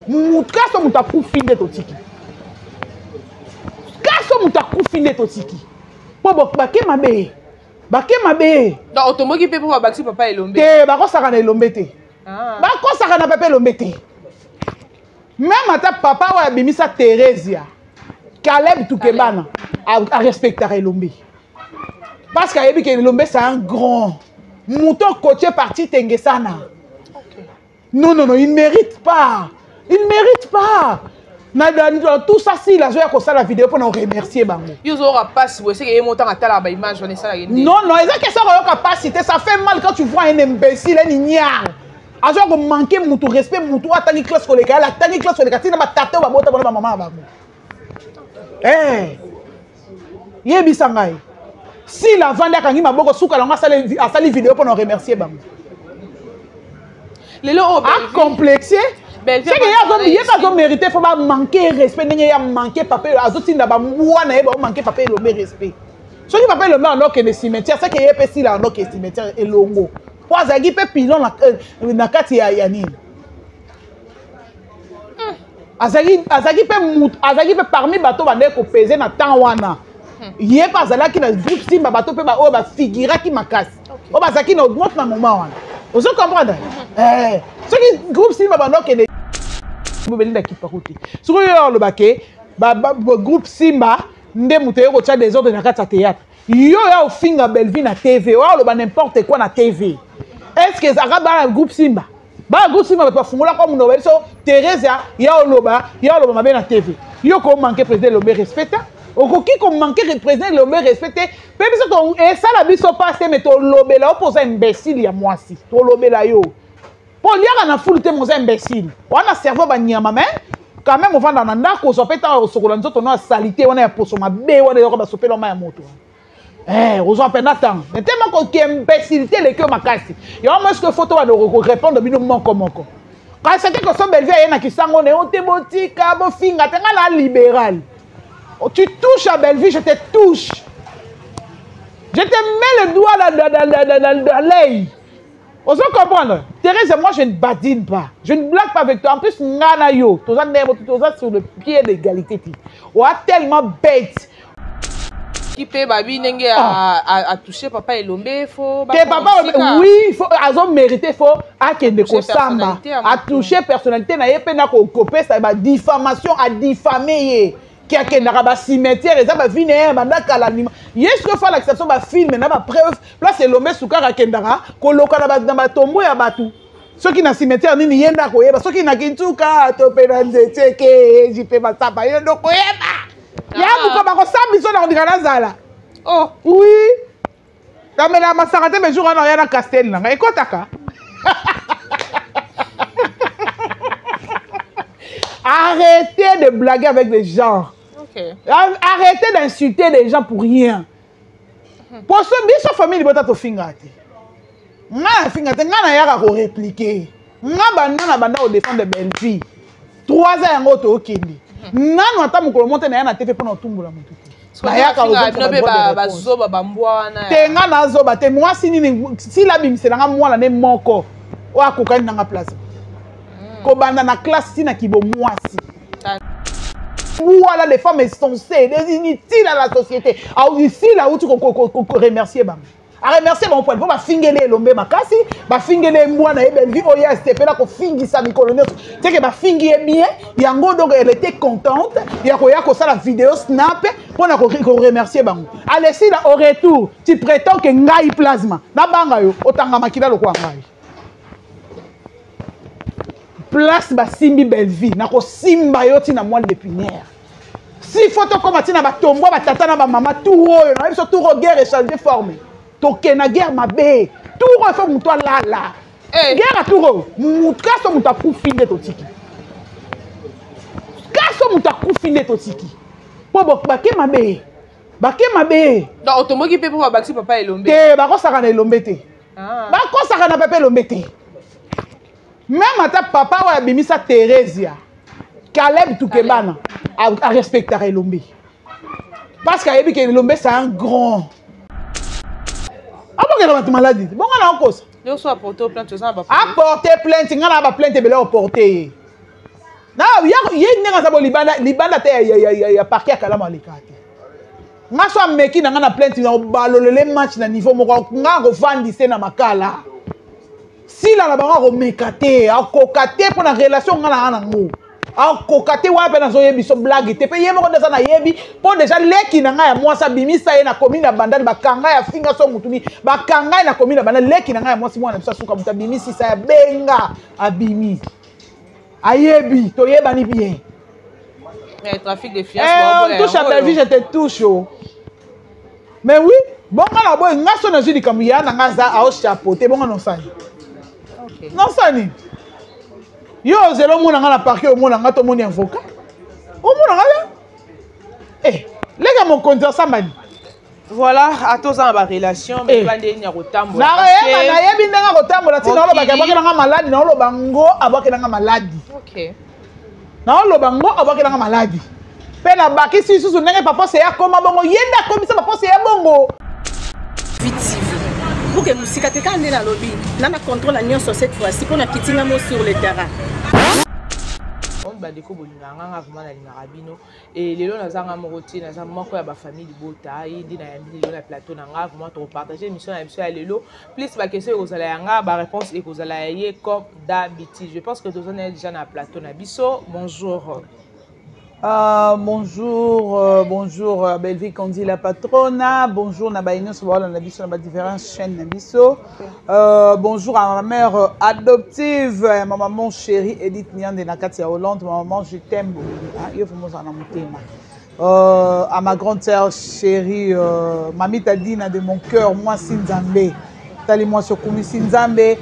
Kaso muta kufinde totiki. Kaso muta kufinde totiki. Po bake mabe. Bake mabe. Donc automoki pe pour bakisi papa elombe. Te bako saka na elombe te. Bako saka na papa elombe te. Même ata papa wa bimisa Teresia. Caleb Toukebana a respecté elombe. Parce qu'il que elombe c'est un grand. Mouton coaché parti Tengesana. Non, non, non, il ne mérite pas. Il ne mérite pas. Tout ça, si la joie a la vidéo pour nous remercier. Ils auront pas si vous savez qu'il y a montant à telle image. Non, non, ils question de capacité. Ça fait mal quand tu vois un imbécile, un ignare. À genre manquer mon respect, mon toit, tant classe collègue, la tant classe collègue, tu n'as pas tâté, on va botter ma maman. Eh, Yebi Sangai. Si la vente a gagné ma boque, souka l'on a sali vidéo pour nous remercier. Les lots a complexé. C'est qu'il y a pas mérité, il faut pas manquer respect, il y a manqué papier, il y a manqué papier, il y a respect. Ceux qui m'appellent le maire en cimetière, c'est qu'il y a pas si là en cimetière et longo. Pour azagi pe pilon na kati ya yani. Azagi pe parmi bateau bande ko peser na temps wana. Yé pas azala ki na groupe simba bateau pe ba o ba figura ki makasi. O ba zaki na augmente na moment wana. Vous comprenez? Ceux qui groupe simba bande ko belinda kipakuti soko yo lo bake groupe Simba nde muteyo ko tia des ordres na kati ya théâtre yo ya ofinga Belleville na TV o lo ba n'importe quoi na TV. Est-ce que ça va groupe Simba groupe Simba ba fungula comme no beso Teresa ya oloba mabe na TV yo ko manquer président Lombe respecta okoki ko manquer président Lombe respecté pe biso to et ça la biso passe mais to lobela opposer imbécile ya mwasi to lobela yo. Pour lire à la foule, tu es imbécile. On a cerveau, quand même, on va dans un arc, on s'appelle au Sokolan, on a salité, on a pour son bé, on a soupé l'homme à moto. On a peine à temps. Mais tellement qu'il y a imbécilité, les cœurs m'acassent. Il y a un moment que photo de répondre, mais nous manquons encore. Quand c'était que son belle-vie, il y en a qui s'en on est, on te boutique, on finga, t'es la libérale. Tu touches à Belleville, je te touche. Je te mets le doigt dans l'œil. Vous comprenez? Thérèse et moi, je ne badine pas. Je ne blague pas avec toi. En plus, Nana yo, tu es sur le pied d'égalité. On a tellement bête. Qui peut babi n'engue à toucher papa Elombe, faut. Papa, oui, il faut. Ils ont mérité, faut. À qu'il ne samba. À toucher personnalité, n'a pas na copier ça va diffamation à diffamer. Qui a qu'un arabe cimetière, les abats vinéens, mandaka l'anima. Yes, que fait l'acceptation de film, n'a pas preuve. Là, c'est l'homme soukar à Kendara, coloca dans ma tombeau et à Batou. Ceux qui n'ont cimetière, ni yenda koyeba. Ceux qui n'ont qu'un touka, topé dans des tchèques, j'y fais ma sapa, y'a donc koyeba. Y'a beaucoup de ça, mais on dirait la zala. Oh, oui. Dans mes lames, ça raté mes jours en arrière à Castel. Écoute, taka. Arrêtez de blaguer avec les gens. Okay. Arrêtez d'insulter les gens pour rien. Pour ce biso famille de to fingati. Nga fingati nga na yaka ko répliquer. Nga banda au défendre de Belleville. 3 ans yango to okindi. Nanu ata mukolo monte na yana TV pona otumbula mutu. Na yaka ba zoba ba mbwa na. Te nga na zoba te moi si la bimisela nga mwana ne moko. O akokani na nga place. Kobanda na classe si na kibo mwasi. Voilà les femmes insensées, des inutiles à la société. Alors ici là où tu remercier bam. A remercier mon point. Faut ba fingele lombe makasi, ba fingele mwana e Belleville oya STP là ko fingi sa mikolo. C'est que ba fingi bien, yango donc elle était contente. Ya ko ça la vidéo snap pour na ko remercier bam. Allez si là au retour, tu prétends que ngai plasma. Na banga yo otanga makila lokwa ngai. Place Basimbi Belleville, nako simba yoti na moelle d'épinière. Si photo comme tina ba tombo ba tata na ba mama tout oyo, na biso tout guerre échangé forme. Toke na guerre mabe. Tout refait muto là là. Guerre tout ro. Mutkaso muta kufinde totiki. Kaso muta kufinde totiki. Po bake mabe. Bake mabe. Donc automoki pe pour bakisi papa Elombe. Te ba ko saka na Elombe te. Ba ko saka na papa Elombe te. Même ata papa wa bimisa Teresia. Caleb Toukebana a respecté Elombe. Parce qu'il que Elombe c'est un grand. Ah bon qu'elle a une maladie. Bon on a en cause. Il faut apporter plainte aux gens. Apporter plainte, on a pas plainte bela apporter. Non, il y a une négociation libanda te ya parquet à Kalama Likate. Nga so meki na nga na plainte na balolele match na niveau moko nga ko vandise na makala. Si la bango ko mekate, akokate pour na relation nga na ngo. Akokate wa pe na so yebi so blague te pe yemo ko desa na yebi po déjà leki na nga ya mwasa bimisa ye na commune na bandali bakanga ya finga so mutuni bakanga na commune na bandali leki na nga ya mwasi mwana biso suka muta bimisi sa ya benga abimi. Ayebi, to yebani bien. Mais trafic de fiançailles. On touche à Belleville, je te touche. Mais oui, bon, on a beau, on a son azuli comme il y a un chapeau, t'es bon, non, ça. Non, ça ni. Yo, c'est le monde dans la parquet, au monde dans tout le monde avocat. Au monde là. Eh, les gars, mon compte ça mani. Voilà, à tous en relation, mais pas de n'y a autant. Na yebi ndanga kotambo la tina lo bakabaki na maladi na lo bango abaki na maladi. OK. Na lo bango abaki na maladi. Pe na baki si susu ndenge papa se ya koma bongo yenda komisa papa se ya bongo. Vite pour que musika te kande na lobby. Na na contrôle la nion sur cette fois-ci pour na kitinga mo sur le terrain. Badeko bolinga nganga vraiment na lingarabino et lelo nazanga mokoti naza moko ya ba famille bota yindi na yambi lelo na plateau na nga vraiment to partager mission na biso ya lelo plus ba question ekozala yanga ba réponse ekozala ye comme d'habitude. Je pense que tous on est déjà na plateau na biso. Bonjour. Bonjour Belleville Kondi la patrona, bonjour Nabaïno sur la biso na différentes chaînes na biso. Bonjour à ma mère adoptive, ma maman chérie Edith Niande na Katia Hollande, ma maman je t'aime à ma grande sœur chérie Mami Tadina de mon cœur, moi Sinzambe. Moi sur Sinzambe,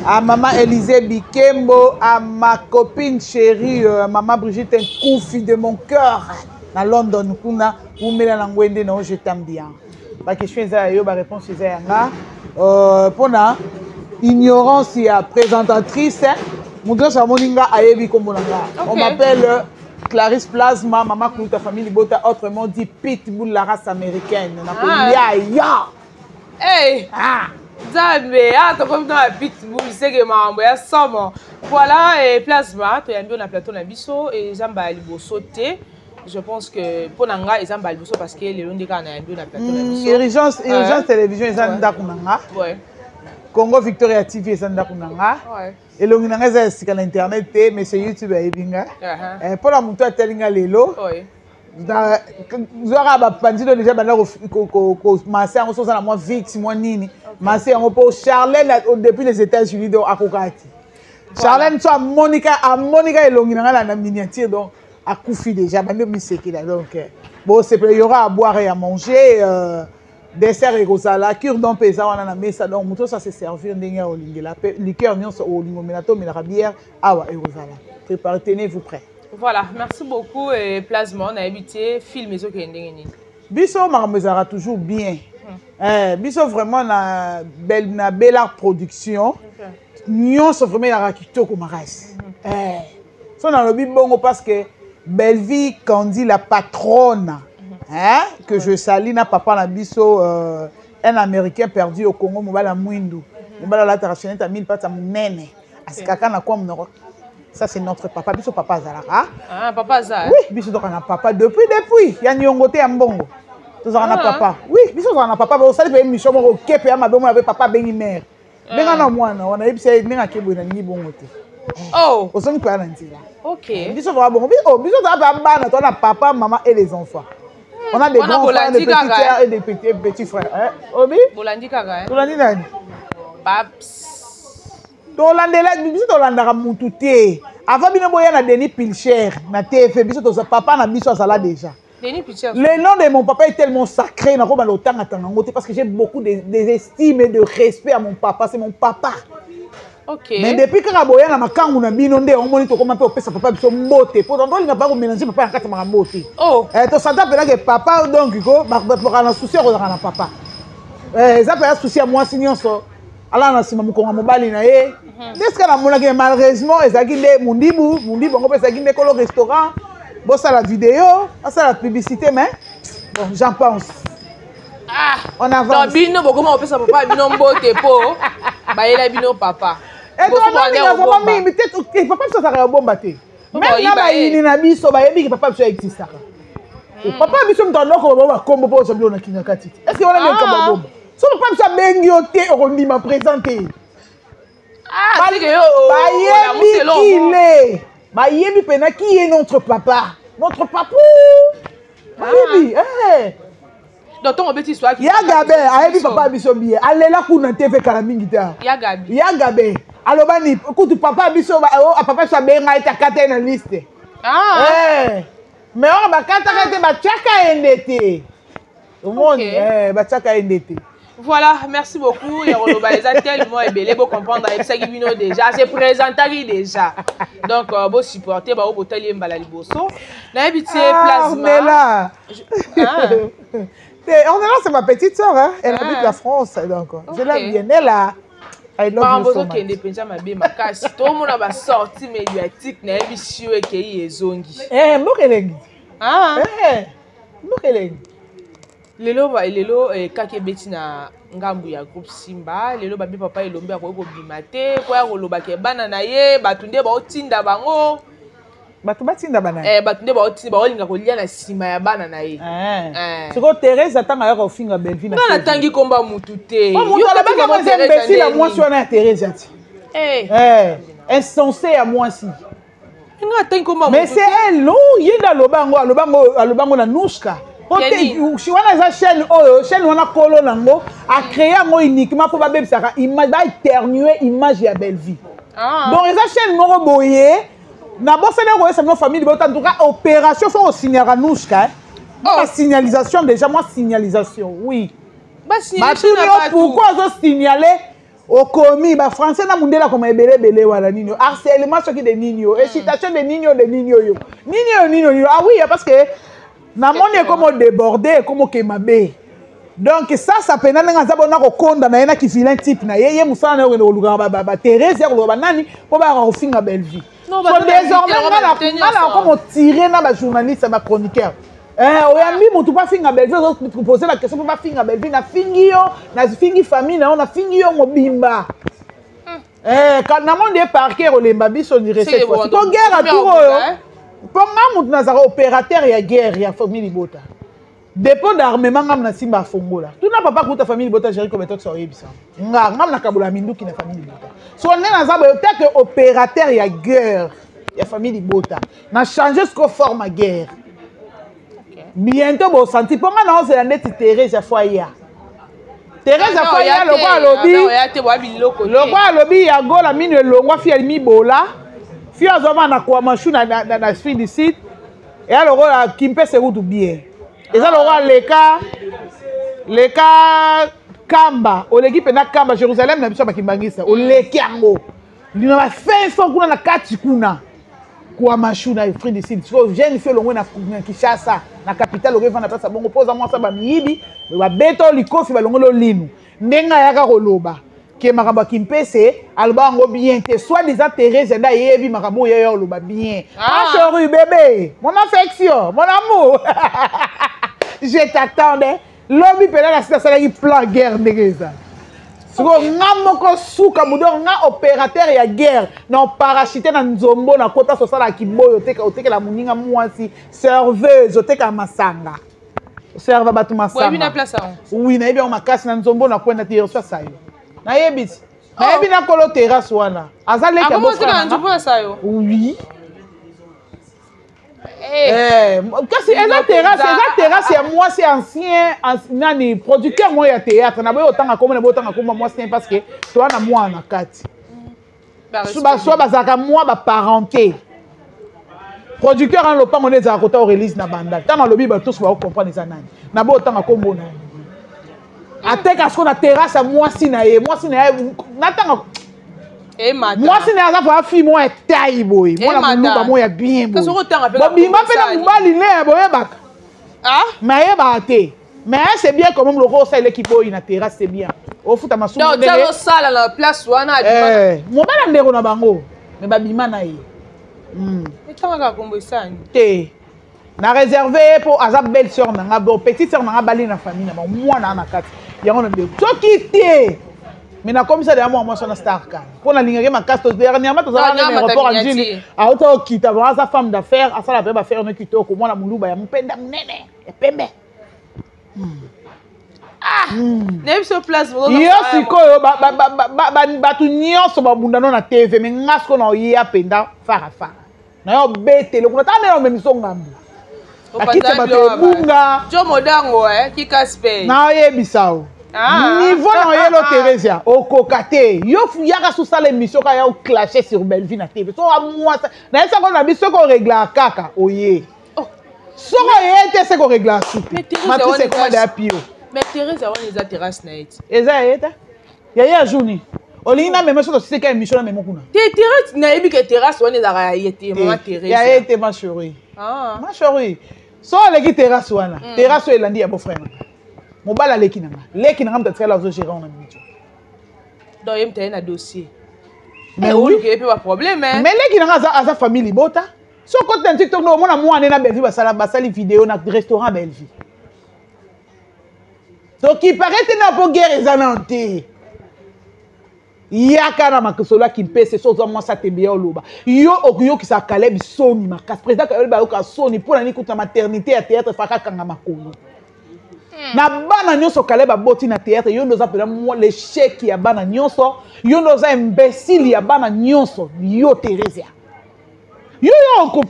à maman Élisée Bikembo, à ma copine chérie, maman Brigitte Koufi de mon cœur, à London, Kuna, vous mettez la langue, non, je t'aime bien. La question est là, la réponse est là. Pour la ignorance, il y a présentatrice, on m'appelle Clarisse Plasma, maman Kouta famille Bota, autrement dit Pitbull, la race américaine. Hey! Zambe, t'as comme dans la pitbull, c'est que maman, ya somme. Voilà, et plasma, tu as bien na plateau na biso et Zamba libo sauté. Je pense que pour Nanga, ils ont balbué parce que les longs des cas na bien na plateau na biso. Urgence télévision, ils ont ndakunanga. Ouais. Congo Victoria TV, ils ont ndakunanga. Ouais. Et longi nanga za sika na internet, mais c'est YouTube à ebinga. Pour la muto atelinga lelo. Ouais. Zora ba pandito déjà bana ko masé en sosa na moi vix moi nini masé en po Charlène depuis les États-Unis donc akokati Charlène soit Monica elongi na la miniature donc akufi déjà bande miseki là donc bon c'est il y aura à boire et à manger dessert et kozala cure donc pesa wana na mesa donc muto ça se servir ndenge ya olingela liqueur nyonso olingo menato melaka bière awa et kozala préparez tenez-vous prêts. Voilà, merci beaucoup. Et Plasma, on a habité, film et Bisso Marmezara toujours bien. Bisso vraiment na belle production. Nous sommes vraiment la rakito comme race. So dans le bongo parce que Belleville Kondi la patronne, que je salue na papa na bisso un Américain perdu au Congo mobala mwindu. Mobala la traditionnelle à 1000 pattes à munene. Asikaka na kwa mnoko. Ça c'est notre papa, biso papa Zalaka. Ah, papa Zalaka. Oui, biso donc on a papa depuis. Ya nyongote ya mbongo. Tous on a papa. Oui, biso on a papa, on sali pe mission mo kepe ya mabe mo avec papa bengi mère. Benga na mwana, on a yebisa nenga kebo na ngi bongo te. Oh. On songi pa na ntila. OK. Biso va bongo. Biso za ba bana, on a papa, maman et les enfants. On a des grands frères, des petits frères et des petits frères. Obi? Bolandi kaka. Bolandi nani? Paps. Tolandela biso tolandaka mutu te avant bino boya na Denis Pilcher na TF biso to papa na biso azala déjà Denis Pilcher. Le nom de mon papa est tellement sacré na ko ba lotanga tango parce que j'ai beaucoup d'estime et de respect à mon papa, c'est mon papa. OK. Mais depuis que boya na makangu na bino nde on moni to comment peut pesa papa biso mbote pour donc il n'a pas mélanger papa na kati ma mbote. Oh. To santa pela que papa donc ko ba na souci ko na papa. Ça peut souci à moi signonso. Alors na sima mukonga mobali na ye est-ce que na mona que malheureusement ezaki nde mundibu ngo pesa ki nde kolo restaurant bossa la vidéo ça la publicité mais bon j'en pense on avance donc bino bokoma opesa papa bino mbote po ba yela bino papa et donc on a vraiment peut-être papa ça sera bomba te même na bayini na biso bayebi que papa biso existaka papa biso mtandoko baba kombo po sabilo na kinga kati est-ce que on a même comme bombe so papa biso bengi oté okondima présenter c'est que bayebi pena qui est notre papa bayebi donc ton petit soir ya gabe ayebi papa biso bien alela kuna TV kala mingi ta ya gabe alobani kutu papa biso papa biso benga eta kata na liste mais on ba kata kata ba chaka endete au monde ba chaka endete. Voilà, merci beaucoup. Les Roloba, les a tellement ébélé pour comprendre. Déjà, c'est présenté déjà. Donc, bon supporter, bon botali mbala liboso. Na habité plasma. On est là, c'est ma petite soeur, hein. Elle habite la France, donc je l'aime bien. Elle a. I love you so much. Tout le monde va sortir médiatique na émission et qui est zongi. Mokelengi. Mokelengi. Lelo kake beti na ngambu ya groupe Simba lelo babi papa elombe akoko bimate ko ya koloba ke bana na ye batunde ba otinda bango batu batinda bana batunde ba otinda ba olinga kolia na sima ya bana na ye siko Thérèse atanga ya ko finga Belville na tangi komba mutu te yo la baka mo Thérèse la moi sur na Thérèse ati insensé à moi si mais c'est elle non yinda lobango na nuska. Si on a chaîne on a colo nango a créé un uniquement pour baby ça image va éternuer image ya belle vie. Donc les chaîne moko boyé na bossa na ça notre famille en tout cas opération faut signer à nouska la signalisation déjà moi signalisation oui. Bah pourquoi on signaler au commis ba français na mundela comme ebele wala nini harcèlement ce qui de nino excitation de nino yo nino ah oui parce que na moni comme débordé comme kemabe donc ça pena nga za bona ko konda na yena ki vilain type na ye musana na ko luka ba Thérèse ya ko ba nani po ba ko finga belle vie so désormais ngala comme tirer na ba journaliste ba chroniqueur oyambi mutu pa finga belle vie ko poser la question pa finga belle vie na fingi yo na fingi famille na fingi yo mobimba quand na monde parquet o lemba biso ni recette ko guerre tout oyo. Pour moi, nous avons opérateur et guerre, il y a famille Libota. Dépôt d'armement, nous avons Simba Fongola. Tout n'a pas pour ta famille Libota, j'ai comme état sur Ebisa. Nous avons Kaboula Mindou qui est la famille Libota. Si on est dans un opérateur et guerre, il y a famille Libota. On a changé ce qu'on forme à guerre. Bientôt, vous sentez, pour moi, c'est la nette Thérèse à foyer. Thérèse à foyer, le roi lobby, il y a go la mine, le roi fi mi bola. Fio azoma na kwa mashu na speed site et alors la kimpe se route bien et ça le roi leka kamba o l'équipe na kamba Jérusalem na biso ba kimbangisa o lekiango lina ba fin so kuna na kati kuna kwa mashu na speed site so jeune fio longo na Kinshasa na capitale o refa na place bongo poza moi ça ba miyibi ba beto likofi ba longo lo linu ndenga yaka koloba que makambo kimpese alba ngo bien te soit des Thérèse da yebi makambo yo loba bien chérie bébé mon affection mon amour je t'attendais lobi pela la sita sala ki plan guerre ndegeza siko ngamo ko suka mudo nga opérateur ya guerre na parachute na nzombo na kota sosala kiboyo oteka la muninga mwasi serveuse oteka masanga serve batu masanga oui na place oui na yebi on makasi na nzombo na kwenda te reçoit ça na yebisi na yebi na kolo terrasse wana azale ka bo frère oui kasi eza terrasse ya moi c'est ancien nani producteur moi ya théâtre na boyo tanga comme na boyo tanga comme moi c'est parce que toi na moi na kati soit bazaka moi ba parenté producteur en lopango ne za kota release na banda tanga lobi ba tous ba comprendre ça nani na boyo tanga kombo na atek asko na terrasse moi si na natanga moi si na za fa fi moi taille boy moi na luba moi bien boy bimba pena mubali ne boye baka mais ba te mais c'est bien quand même le rose ça l'équipe boy na terrasse c'est bien au foot ma donc ça sala la place wana mo bana ndeko na bango mais ba bima na ye etanga kombo sani te na réservé pour azab belle sœur na bon petite sœur na bali na famille na moi na kati yango na de soki te Mais na comme ça derrière moi sur la star kan. Pour la ligne ma casse dernièrement tu as un rapport en Gilles. A auto qui ta voir sa femme d'affaires, à ça la va faire un kito comme moi la muluba ya mpenda munene. Et pembe. Ah. Nem sur place vous. Yo sikoyo ba tu nyonso ba bundano na TV mais ngasko na ya penda fara. Na yo bete le kuna tana même songambu. Akita ba te bunga. Jo modango qui casse Na yebisao. Niveau na yelo Teresia au kokate yo yaka sous ça l'émission ka ya clasher sur Belleville na TV so a moi na ça qu'on a biso ko régler kaka oye so ko yete se ko régler soupe ma tout c'est comment da pio mais Teresa on les a terrasse night eza yeta ya journée olina même so c'est ka émission na même kuna Teresa na ebi que terrasse on les a yete maman Teresa ya yete ma chérie ma chérie so les terrasse wana terrasse elandi ya beau frère mobala leki nanga mtatela ozo gérer on a minute donc yem tayena dossier mais oui il y a pas problème mais leki nanga aza famille bota so côté en TikTok no mona mwana na Belleville basali vidéo na restaurant Belleville donc il paraît que na po guerre ezanante yaka na makosola ki mpese so zo moi sa tebia oloba yo okuyo ki sa Caleb soni makas président Caleb ba yoka soni pour na ni kuta maternité à théâtre faka kanga makolo na bana nyonso Caleb aboti na théâtre yo ndoza pela moi l'échec ya bana nyonso yo ndoza imbécile ya bana nyonso yo Teresia yo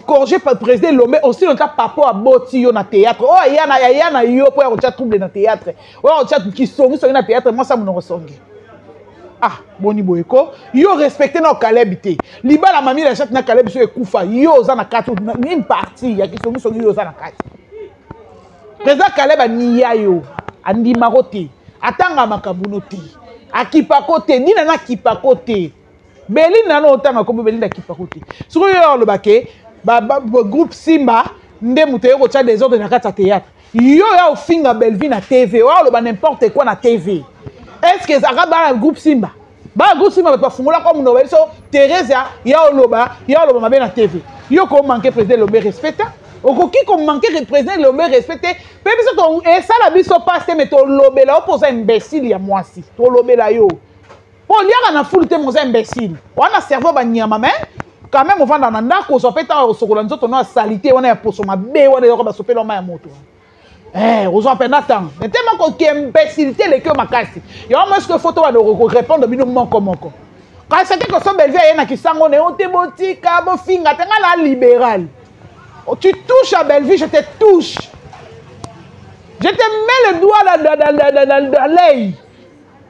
corriger par président Lomé aussi longtemps papa aboti yo na théâtre oh yana yo po ya kotia trouble na théâtre oh kotia kisongi songi na théâtre moi ça mon songi ah boni boyeko yo respecter na Caleb te libala mami la chat na Caleb so ekufa yo za na kati une partie ya kisongi songi yo za na kati président Caleb aniya yo andima kote atanga makabuno te akipa kote nina na kipa kote Beli nano otanga ko beli na kipa kote siko yo lo bake groupe Simba nde muteyo ko tcha des ordres na kati théâtre yo ya ofinga Belleville na TV wa lo ba n'importe quoi na TV est-ce que ça va dans le groupe Simba ba groupe Simba ba fungula comme no so Teresa ya oloba mabe na TV yo ko manquer président Lomé respecta okoki ko manquer président Lomé respecté pe biso to et ça la biso passe mais to lobela opposer imbécile ya mwasi to lobela yo po liaka na foule te moza imbécile wana cerveau ba nyama mais quand même on va dans ndako so peta o sokola nzoto na salité wana ya poso mabe wana yo ba sopela ma ya moto aux appels temps mais tellement que imbécilité les que makasi yo moi ce que photo va répondre bino moko quand c'était que son Belleville yana kisango ne ote botika bo finga tenga la libéral. Tu touches à Belleville, je te touche. Je te mets le doigt dans l'œil.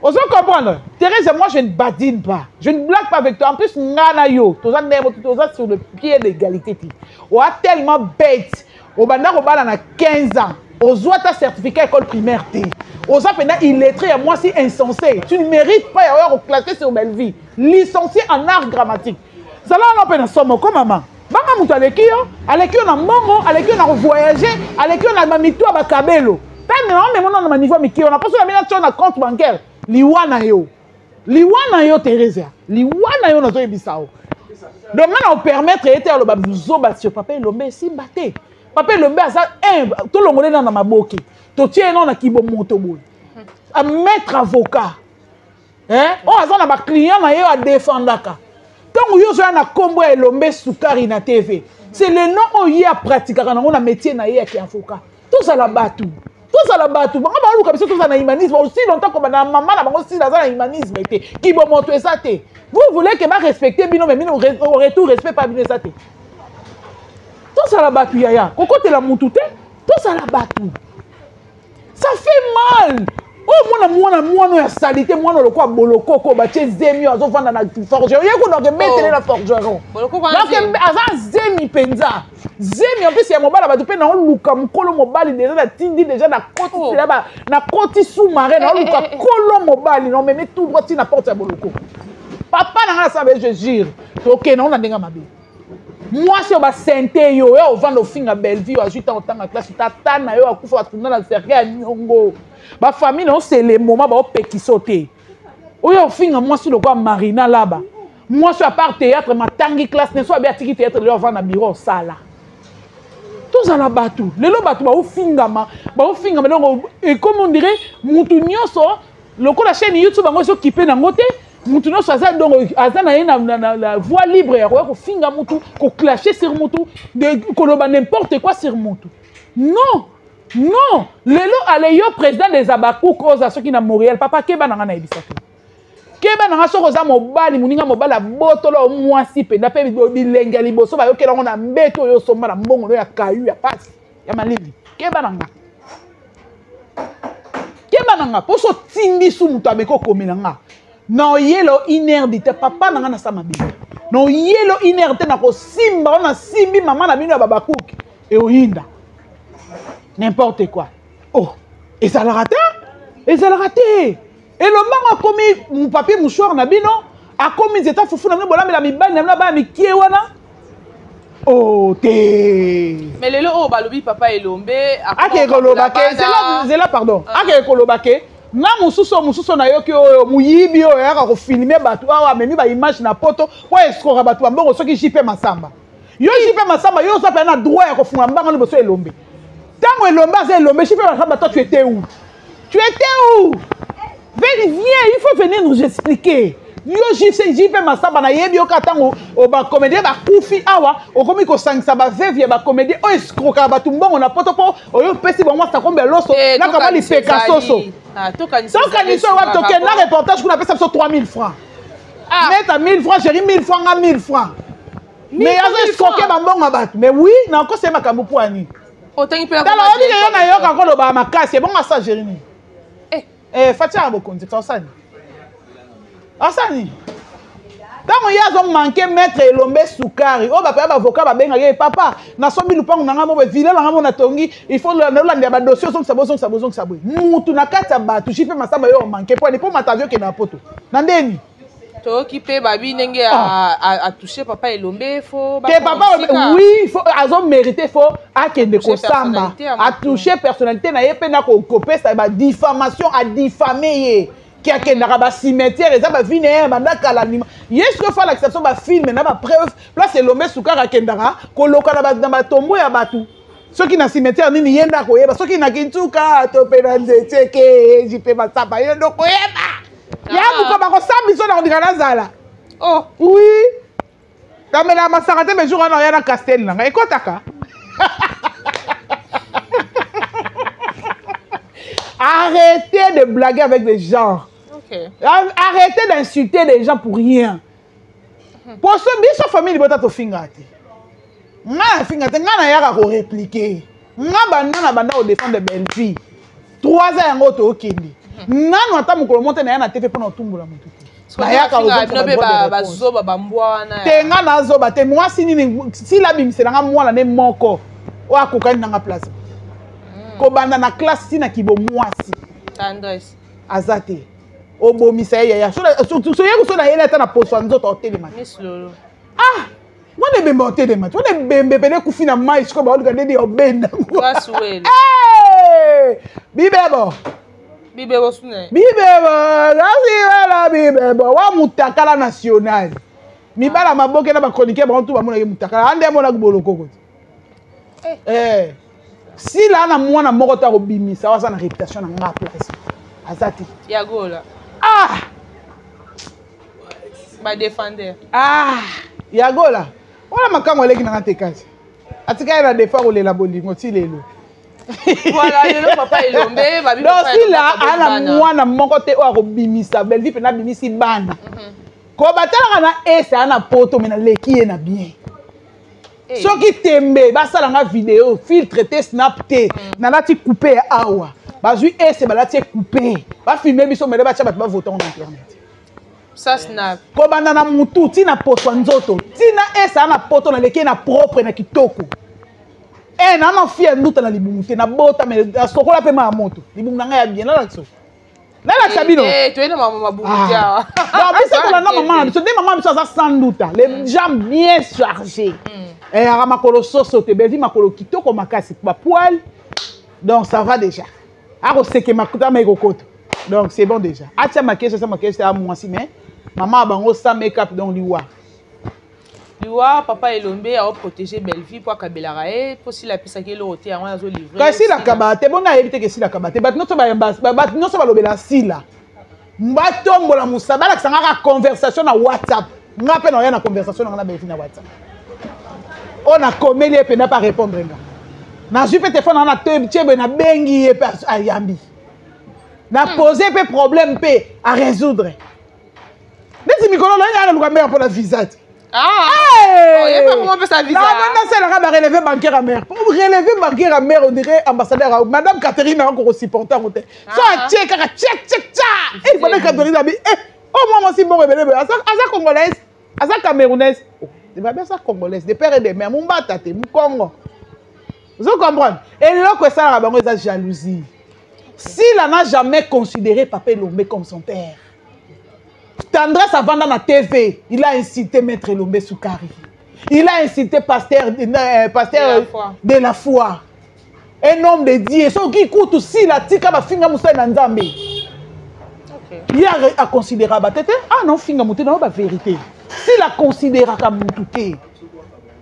Vous comprendre? Thérèse et moi, je ne badine pas. Je ne blague pas avec toi. En plus, nana yo, tu es sur le pied d'égalité. On a tellement bête. On a 15 ans. On a ta certificat école primaire. On a illettré à moi si insensé. Tu ne mérites pas d'avoir classé sur Belleville. Licencié en art grammatique. Ça là, on a somme comme maman. Banga mutu aleki on a mongo, aleki on a voyagé, aleki on a mamito à Bakabelo. Pas même on a niveau miki, on a pas sur la mine on a compte bancaire. Liwana yo Teresa. Liwana yo nazo ebisao. Donc maintenant on permettre été le babuzo batio papa Lomé si baté. Papa Lomé a ça tout le monde dans ma boke. To tie non na kibo moto boy. À mettre avocat. Hein? On a ça na ba client na yo a défendre ka. Quand yo zo na kombo ya Lomé Soukari na TV. C'est le nom on y a pratiquer on a métier na ye qui avocat. Tout ça la batu. Tout ça la batu. Bango ba luka biso tout ça na humanisme aussi longtemps comme na maman na bango aussi na humanisme té. Qui bo monter ça té. Vous voulez que ma respecter bino mais bino au retour respect pas bino ça té. Tout ça la batu yaya. Koko te la mututé. Tout ça la batu. Ça fait mal. Oh moi ya salité moi le quoi boloko ko ba tie zemi azo vanda na forgeron. Yeko donc mettre la forgeron. Boloko kwa zemi. Donc azan zemi penza. Zemi en plus ya mobala ba tupé na luka mukolo mobali déjà na tindi déjà na koti là ba na koti sous-marin na luka kolo mobali non mais tout droit na porte ya boloko. Papa na ça je jure. OK non na ndenga mabe. Moi si on va senté yo on vend au fin à Belleville ajoute en temps en classe tata na yo akufa tuna na serre nyongo. Ba famille non c'est les moments ba opeki sauter. Oyo finga moi sur le quoi Marina là-bas. Moi sur à part théâtre ma tangi classe ne soit bien tiki théâtre leur vendre bureau sala. Tout ça là batu. Le lo batu ba finga mais donc et comme on dirait mutu nyonso lokola chaîne YouTube bango so kipe nango te mutu no saza donc azana na voix libre ya ko finga mutu ko clasher sur mutu de koloba n'importe quoi sur mutu non lelo ale yo président des Abakouk oza soki na Montréal papa keba nanga na ebisaka keba nanga soko za mobali muninga mobali botolo mwasi penda pe bilenga liboso ba yokela ngona mbeto yo somba na mbongo ya kayu ya pasi ya malili keba nanga poso tindi su mutu abeko komela nga na yelo inerité papa nanga na sama bi no yelo inerité na ko simba na simbi mama na bino ya Babakouk e oyinda n'importe quoi oh et ça l'a raté et l'homme a commis mon papier mouchoir na bino a commis des états foufou na bino bola mi bani na ba mi kie wana oh te mais lelo o balobi papa elombe ake koloba ke c'est là pardon ake koloba ke na mususo na yoki oyo muyibi oyo yaka ko filmer batu awa memi ba image na poto po escroquer batu mbongo soki JP Masamba yo JP Masamba yo ça na droit ya ko funga mbanga le boso elombe tango elombe c'est elombe JP Masamba toi tu étais où viens il faut venir nous expliquer yo JP Masamba na yebi oka tango o ba comédien ba kufi awa o komi ko sangisa ba vevie ba comédien o escroquer batu mbongo na poto po oyo pesi ba mwasa kombe loso na kama li peka soso Tokaniso wa token na reportage qu'on appelle ça 3000 francs. Mais t'as 1000 francs, chérie, 1000 francs à 1000 francs. Mais il y a escroqué bambon à battre. Mais oui, n'a encore c'est ma kamupouani. Autant il peut avoir. Alors, il y a encore le ma casse, c'est bon à ça, Jérémy. Fatia Abokondi, c'est ça. Asani. Tant il y a manqué maître Elombe Soukari, oh papa avocat ba benga papa na sobi lupango na ngamo be vila na ngamo na tongi il faut la ndia ba dossier son sabo mutu na kata ba tu JP Masamba yo manqué pour matavio ke na poto na ndeni to ki pe babi ndenge a toucher papa Elombe faut ba papa oui il faut azo mériter faut akende ko samba a toucher personnalité na yepe na ko copier ça ba diffamation a diffamer qui a un cimetière et ça va venir mandaka l'anima yes que fa l'acception ba film na ba preuve là c'est l'homme soukara kendara koloka na ba tombo ya batu ceux qui na cimetière nini yenda ko yeba ceux qui na kintuka to penande teke JP Masamba yendo ko yeba ya buko ba ko sambiso na ndika na zala oh oui kamela masarate me jour na yana castel na ekotaka arrêtez de blaguer avec des gens. Okay. Arrêtez d'insulter les gens pour rien. Pour ce biso famille bota to fingate. Nga fingate nga na yaka ko répliquer. Nga banda au défendre belle fille. 3 ans yango to okindi. Nga no ata mukolo monte na yana TV pona otumbola mutu. Na yaka ba zoba ba mbwana. Te nga na zoba te moi si la bimisela nga mwana ne moko. Wa kokani na nga place. Kobanda na classe tina kibo mwasi tendresse azate obomisa ya surtout so yeko so na yele ta na poso nzoto hotel ma Miss Lolo moi ne bembe hotel ma tu ne bembe pele ku fina mai ko ba olga dedi obenda kwasuwele bibebo sune la bibebo wa mutakala national mibala maboke na ba chroniqueur ba ntu ba mona ke mutakala ande mona ku boloko si là na mwana moko ta robimisa wa sana réputation na nga place azati yagola ba défender yagola wala makango eleki na ngate kasi atika ina defa ko lela bolingo ti lelo voilà lelo papa Elombe babi papa si là ana mwana moko te o robimisa belle vie na bimisi bana ko batala na esa na poto mena leki na bien soki tembe basala nga vidéo filtre te snap te nalati couper awa bazui ese balati couper ba filmer biso mele bacha bato ba voter en internet ça snap ko banda na mutu tina poso nzoto tina esa na poto na leki na propre na kitoko na na fie nduta na libumu te na bota me sokola pe ma moto libumu nga ya bien la so la sabino tu es maman burudia non mais c'est que la maman biso de maman biso ça sans doute les jambes bien chargées ara makolo soso te bevi makolo kitoko makasi ba poil donc ça va déjà ako seke makuta ma ekokoto donc c'est bon déjà atia maquillage à moi si mais maman bango sa make-up donc liwa papa Elombe a protéger belle vie pour kabela rae pour si la pisa ke lo hotel yango zo livrer kasi la kabate bona éviter que si la kabate bat non so ba lobela si la mbatombola musaba la sanga conversation na WhatsApp ngape na na conversation na Belvi na WhatsApp on a comélé pe n'a pas répondre nga na ju pe téléphone na tebe na bengi e ayambi na poser pe problème pe à résoudre Desi mikolo na luka mère pour la visa. Oh, il pas comment faire sa visa. Non, c'est la va relever bancaire à mère. Pour relever bancaire à mère, on dirait ambassadeur. Madame Catherine a encore supporter à côté. Ça check, check. Et pendant Catherine a dit oh maman si bon rebelle. Asa congolaise, asa camerounaise. C'est pas bien ça congolaise, des pères et des mères. Mon batate, mon Congo. Vous comprenez? Et là que ça la bango est jalousie. S'il n'a jamais considéré Papa Lombe comme son père. Tendresse avant dans la TV, il a incité Maître Lombe Soukari. Il a incité pasteur de la foi. Un homme de Dieu. Ce qui coûte aussi la tika ba finga musa na nzambe. Il a considéré batete. Ah non, finga muté non ba vérité. S'il a considéré comme muté.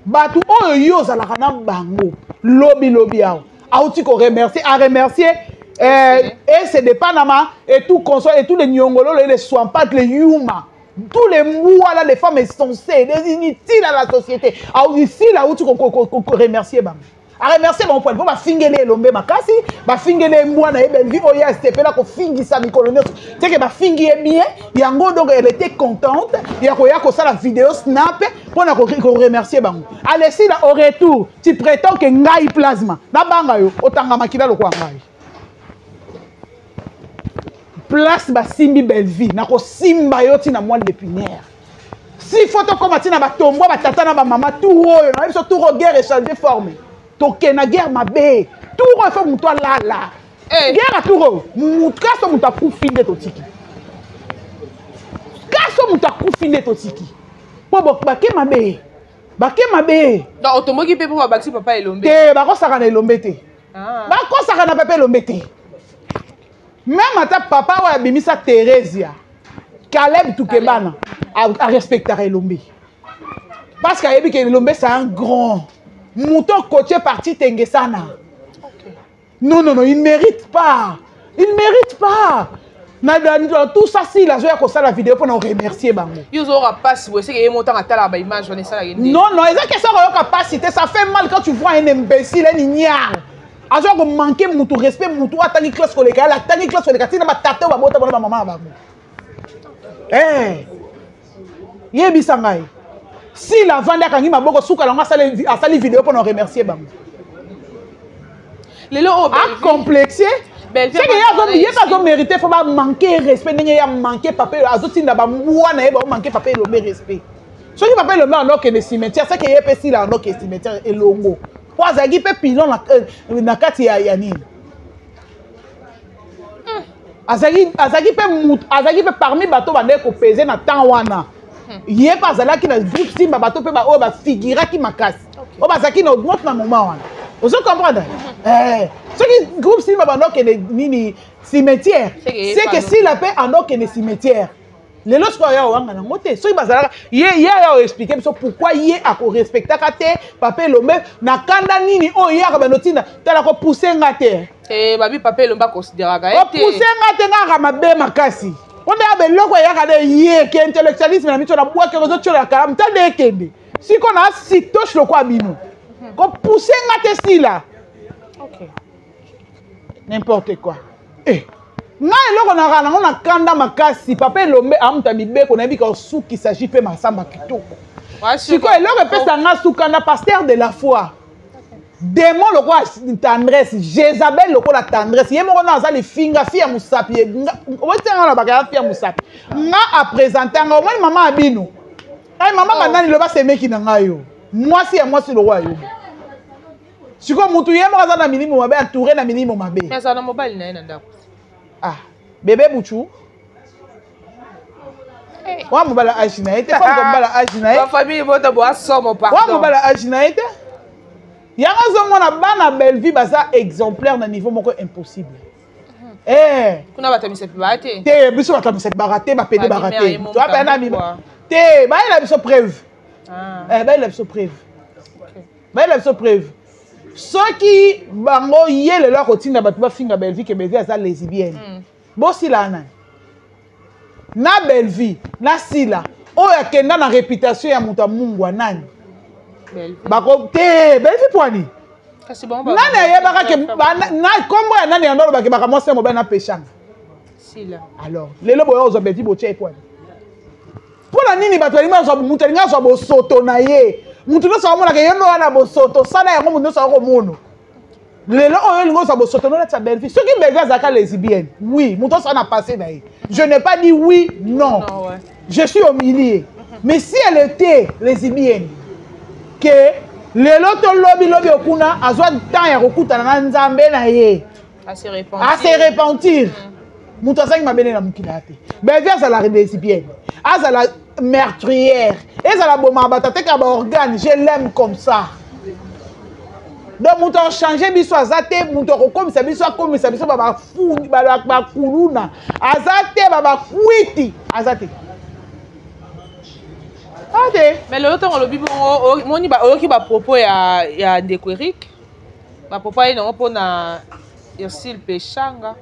Batu oyo za la kana bango. Lobby ao. Auti ko remercier, a remercier et c'est des Panama et tout console et tous les Nyongolo, les Swampat, les Yuma, tous les mois là, les femmes insensées, les inutiles à la société. Alors ici là où tu remercier bam. A remercier mon point, ba fingele lombe makasi, ba fingele moi na Belvi oya STP là ko fingi sa mikolonio. C'est que ba fingi bien, yango donc elle était contente, ya ko ça la vidéo snap pour na ko remercier bam. Allez si là au retour, tu prétends que ngai plasma. Na banga yo, otanga makila lo kwa ngai. Place ba simbi Belvi na ko simba yoti na moelle d'épinière. Si photo comme tina ba tombo ba tata na ba mama tout oyo na biso tout guerre échanger forme. Toke na guerre mabe. Tout ro faut muto la la. Guerre tout ro. Mutka so muta kufinde to tiki. Kaso muta kufinde to tiki. Po ba ke mabe. Ba ke mabe. Donc otomoki pe po ba baxi Papa Lombe. Te ba ko saka na Lombe te. Ba ko saka na Papa Lombe te. Même à ta papa ou à Bimisa Thérésia, Caleb Toukebana a respecté Lombe. Parce que Lombe c'est un grand. Mouton côté parti Tengesana. Non, il ne mérite pas. Il ne mérite pas. Tout ça, si la joie comme ça la vidéo pour nous remercier. Ils auront pas si vous savez qu'il y a montant à telle image. Non, ils ont ça capacité. Ça fait mal quand tu vois un imbécile, un ignare. Azo ko manquer mutu respect mutu atani classe koleka la tani classe koleka tina ba tata ba bota ba mama ba. Yebi sangai. Si la vanda kangi maboko suka longa sali vidéo pour nous remercier ba. Lelo o a complexé. C'est que y a pas mérité faut pas manquer respect ndenge ya manquer papa azo tinda ba mwana e ba manquer papa le respect. Ce qui papa le en ok ne cimetière c'est que y a pas si la ok cimetière et longo. Pour azagi pe pilon na kati ya nini azagi pe parmi bato bande ko peser na temps wana yé pas azala ki na groupe simba bato pe ba o ba figura ki makasi o ba zaki na augmente na moment wana vous comprenez ce qui groupe simba bande ke nini cimetière c'est que si la paix en ok ne cimetière les lorsque ya wanga na ngote so ibazala ye ya expliquer pourquoi ye a ko respecter kate Papa Lombe na kanda nini o ya ka banotina tala ko pousser ngate babi Papa Lombe considéra ga ete pousser ngate nga mabe makasi on a be loko ya ka de ye ke intellectualisme na mito na bwa ke rozo chola kala mtande ekende si ko na sitoche loko abino ko pousser ngate si là OK n'importe quoi nga eloko na rana na kanda makasi Papa Lombe amuta mibeko na bika suki s'agit pe masamba kitoko siko eloko pesa nga sukanda pasteur de la foi démon loko tendresse Jézabel loko la tendresse ye moko na azali finga fia musapi otenga na bakaya fia musapi nga a présenter nga omoni mama abino ay mama bandani loba semeki na ngayo mwasi ya mwasi loko ayo siko mutu ye moko azana milimo mabe entouré na milimo mabe mais ça na mobile na ndako. Ah, bébé Bouchou. Wa mobala ajina ete, fa mobala ajina ete. Ma famille bota bo asomo pardon. Wa mobala ajina ete. Yanga zo mona bana Belvi baza exemplaire na niveau moko impossible. Kuna batamisa pe barate. Te biso batamisa pe barate, ba pede barate. Tu as pas na mi. Te, ba ila biso preuve. Ba ila biso preuve. Ba ila biso preuve. Ceux qui bango yé le leur routine bato ba finga Belvi que Belvi asa lesbienne. Bosi la na. na Belle-Vie na Sila oyo akenda na réputation ya moto mungu nani bako te Belle-Vie poani kasi bon nani ayebaka ke na kombo ya nani yandolo baki baka mwase mobile na peshanga Sila alors lelo boyo ozo Belle-Vie botie poani pona nini bato alima zo mutu alinga zo bosoto na ye mutu no sa mona ke yeno wana bosoto sana yango mutu no sa ko mono lelo oyo lingo zo bosoto no la Belle-Vie soki Belle-Vie azaka lesbienne oui mutu ça na passé na ye je n'ai pas dit oui non, non ouais. Je suis au milieu mais si elle était lesbienne que lelo to lobi okuna azwa temps ya kokutana na nzambe na ye à se repentir mutu asangi mabene na mukila te Belle-Vie azala lesbienne azala meurtrière ezala boma batateka ba organe je l'aime comme ça donc mutu changer biso azate mutu kokomisa biso akomisa biso baba funi ba kuluna azate baba kwiti azate ate mais le temps le bibo moni ba oki ba propos ya Ndeko Eric ba propos ina opona Ursule Peshanga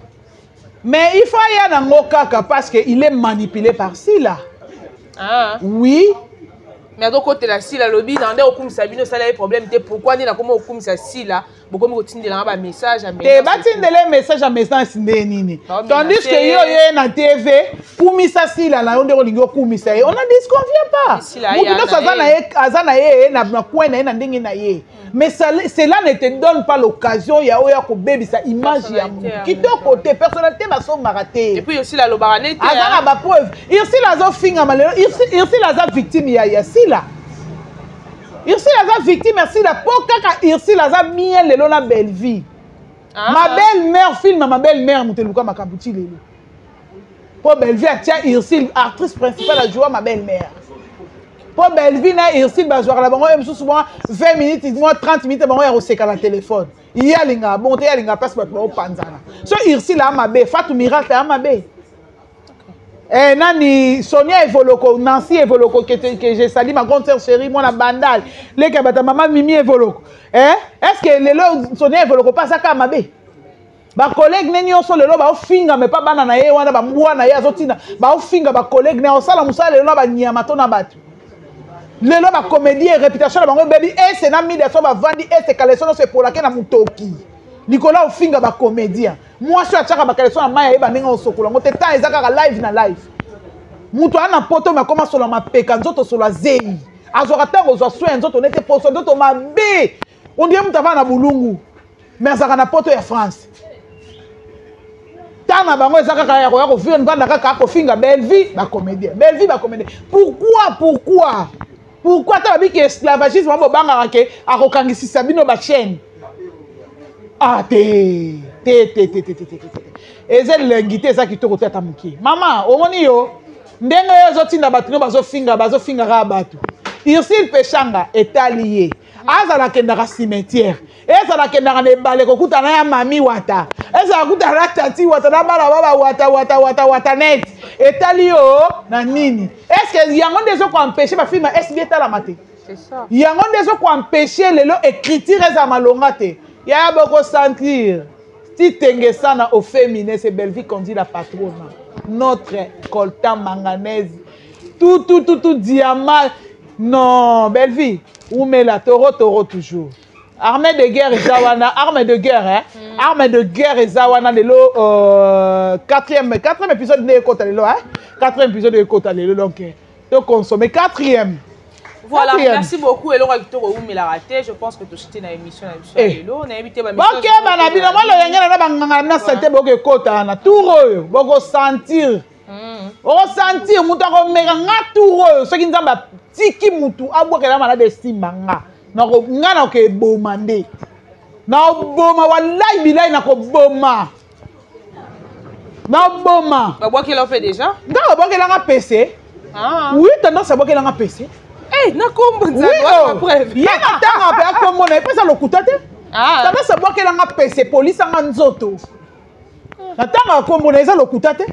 mais il faut y aller dans kaka parce que il est manipulé par Sila. Ah oui mais donc côté la Sila lobby dans des okum sabino ça les problèmes te pourquoi ni na comment okum sa Sila beaucoup me rotindela ba message à te batindele message à message nini tandis que yo na TV kumisa Sila la onde olingo kumisa on ne disconvient pas mutu sazana ye azana ye na coin na ye na ndenge na ye mais cela ne te donne pas l'occasion ya oya ko bebisa image ya kitoko te personnalité ba so maraté et puis aussi la lobarane te azana ba preuve Ursule azo finga malero Ursule aza victime ya Sila Ursule aza victime ya Sila po kaka Ursule aza bien lelo na Belle-Vie ma belle-mère filme ma belle-mère muteluka makabuti lelo po Belle-Vie atia Ursule actrice principale a joué ma belle-mère po Belle-Vie na Ursule ba jouer la bango souvent 20 minutes 30 minutes bango ya oseka la téléphone yalinga bon te yalinga passe ba panzana so Ursule a mabe Fatou Miracle a mabe nani Sonia Evoloko, Nancy Evoloko que j'ai sali ma grande sœur chérie moi la bandale les kabata maman Mimi Evoloko est-ce que lelo Sonia Evoloko pas ça ka mabe ba collègue neni oso lelo ba ofinga mais pas bana na ye wana ba mbwa na ye azotina ba ofinga ba collègue na osala musala lelo ba nyama to na batu lelo ba comédie réputation na bango baby et c'est na mide so ba vandi et c'est kaleso no se pour la na mutoki Nicolas ofinga ba comédien moi je ataka ba kaleso na maya eba ndenge osokola ngote ta ezaka live na live mutu ana poto ma koma solo mapeka nzoto solo zei azoka tango zo soin nzoto nete poso nzoto mabe on dit mutu na bulungu mais azaka na poto ya France tana bango ezaka ka ya ko vivre ndanda kaka ko finga Belle-Vie ba comédien pourquoi ta babi que esclavagisme mabo banga ke akokangisi bino ba chaîne ah te ezel lengite za kitoko tata muki mama omoni yo ndenge yo zotinda batu no bazofinga ka batu Ursule Peshanga etalié azala kendaka cimetière ezala kendaka ne bale kokutana ya mami wata ezala kutana na tati wata na bala baba wata net etali yo na nini est-ce que yango ndezo ko empêcher ba film SB tala mate c'est ça yango ndezo ko empêcher lelo écriture za malonga te ya boko sentir si tengesana au féminin c'est Belle-Vie qu'on dit la patronne notre coltan manganèse tout diamant non Belle-Vie ou met la taureau toujours armée de guerre Zawana armée de guerre hein armée de guerre Zawana lelo 4e épisode de Kota lelo hein 4e épisode de Kota lelo donc to consommer 4e. Voilà, merci beaucoup. Et Laura Victor Oumi l'a raté. Je pense que tu as une émission à l'élo. On a invité ma mission. Ok, madame, on a sentir beaucoup Kota na tour beaucoup sentir. On sentir mutu ko mega tour ce qui nzamba tiki mutu abokela malade simanga. Na ko ngana ko bomande. Na boma wallahi bilahi na ko boma. Na boma. Ba bois qu'il a fait déjà? Nga ba bois PC. Ah. Oui, tendance à bois qu'il a PC. Eh, na kombo nza kwa preuve. Ya tanga pe akombo na epesa lokuta te. Ah. Tendance à bois qu'il a PC police anga nzoto. Na tanga akombo na eza lokuta te.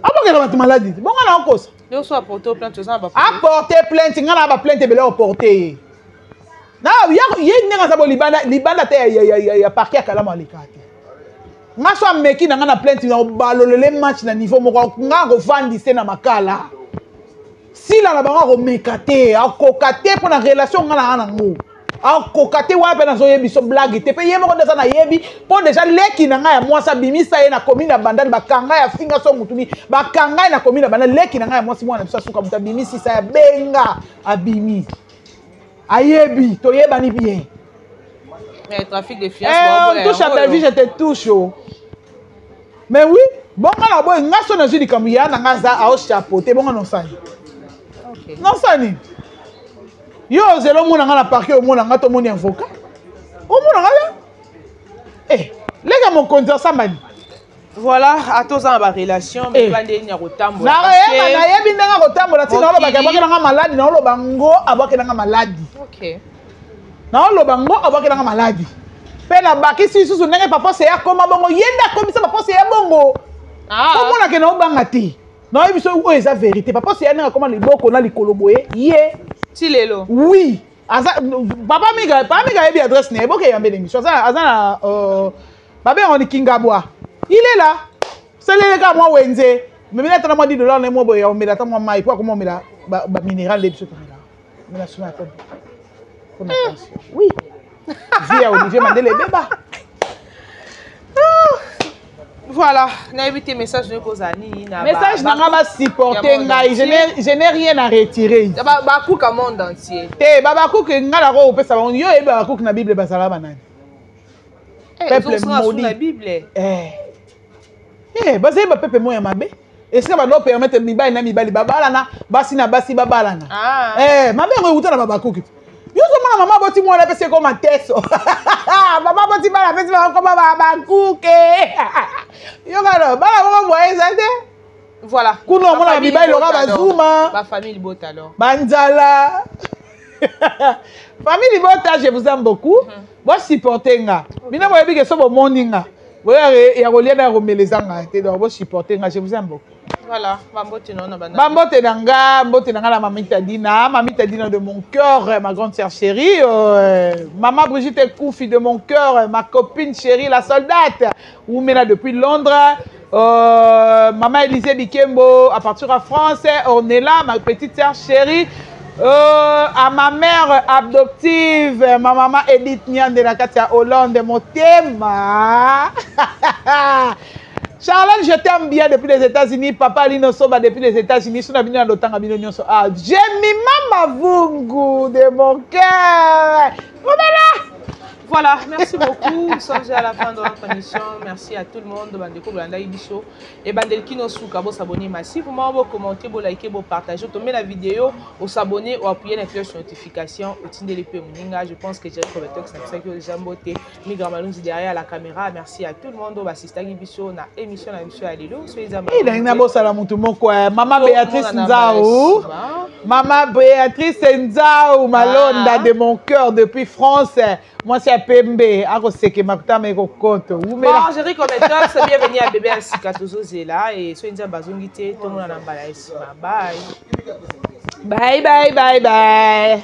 Aboke na maladie. Bon na okosa. Yo so apporter plainte aux amba. Apporter plainte ngana ba plainte bela apporter. Na ya ndenga za bo libanda te ya parquet akala malika te. nga so ameki na nga na plainte na balolele match na niveau moko nga kovandise na makala sila na bango akomeka te akoka te mpo na relation nga na nga nango akoka te wana mpe nazoyebi so blague te mpe ye moko nde aza nayebi mpo deja leki na ngai ya mwasi abimisa ye na komi na bandani bakanga ya finga so mutuni bakanga ye na komi na bandani leki na ngai ya mwasi mwana biso asuka moto abimisisa ya benga abimi ayebi toyebani bien trafic de fiance on touche à ta vie je te touche mais oui bonga na boye nga so nazwi likambo ya na nga aza aochapeauté bonga nosani nosani yo ozela omona nga na parke omona nga tomoni avocat omona nga te lega mokonzi asambani voilà atoza na barelation mibandeni ya kotambola nayebi ndenge kotambola ntina olobaki abwakelanga maladi naoloba ngo abwakelanga maladi naoloba ngo abwakelanga maladi mpe nabakisi lisusu ndenge papose ya koma bongo ye nde akomisa papose ya bongo omonake naobanga te nayebi so oyo eza vérité papose ya ndenge akoma liboko na likolo boye ye ti lelo oui papa miga yebi adresse na ye boke yambela émission aza na babengo ni kingabwa il est là seleleka mwa wenze memela tana mwa $10 na mwa boye omela ta mwa mai po akoma omela ba minéral de biso tana mela suna to pour na attention oui via Olivier Mandela beba voilà nayebi te message ne kozani na message na nga ba supporter ngai je n'ai rien à retirer bakuka monde entier te babakuki nga na ko opesa bango yo yebi bakuki na bible bazala banani peuple maudit na bible bazali bapepe moya mabe esika bando permettre mibali na mibali babalana basi na basi babalana mabe yango euta na babakuki yo ozomona mama boti mwana apesi ekoma teso mama boti bana apesi bakoma babakuke yo kano bana moko boye eza te voilà kuna omona mibali loka bazuma bafamille libota alors banzala famille libota je vous aime beaucoup bosupporte nga bino boyebi ke so bomoni nga boye ya kolia na ya komeleza nga te donc bosupporte nga je vous aime beaucoup voilà bambote non bana bambote na nga na mamita dina de mon cœur ma grande sœur chérie maman Brigitte Koufi de mon cœur ma copine chérie la soldate Oumena depuis Londres maman Élisée Bikembo à partir de France on est là ma petite sœur chérie à ma mère adoptive ma maman Edith Nian de la Katia Hollande mon thème Charlotte, je t'aime bien depuis les États-Unis. Papa Lino Soba depuis les États-Unis. J'ai mis Mama Vungu de mon cœur. Voilà, merci beaucoup. Nous sommes à la fin de notre émission. Merci à tout le monde. Bandeko Blanda Ibiso et Bandelkino Souka. Vous s'abonnez massivement, vous commentez, vous likez, vous partagez, vous tombez la vidéo, vous s'abonnez, vous appuyez la cloche de notification, vous tindez les Mouninga. Je pense que j'ai trouvé que c'est ça que j'ai beauté. Migra Malunzi derrière la caméra. Merci à tout le monde. Vous assistez à Ibiso na émission à Lilo. Soyez amis. Maman Béatrice Nzao. Maman Béatrice Nzao, Malonda de mon cœur depuis France. Moi, c'est Pembe. Bon, chérie commentateur, c'est bienvenue à Bébé Asika Tozozela et soyez en bazongité, tout le monde en a balaïs. Bye. Bye, bye, bye, bye.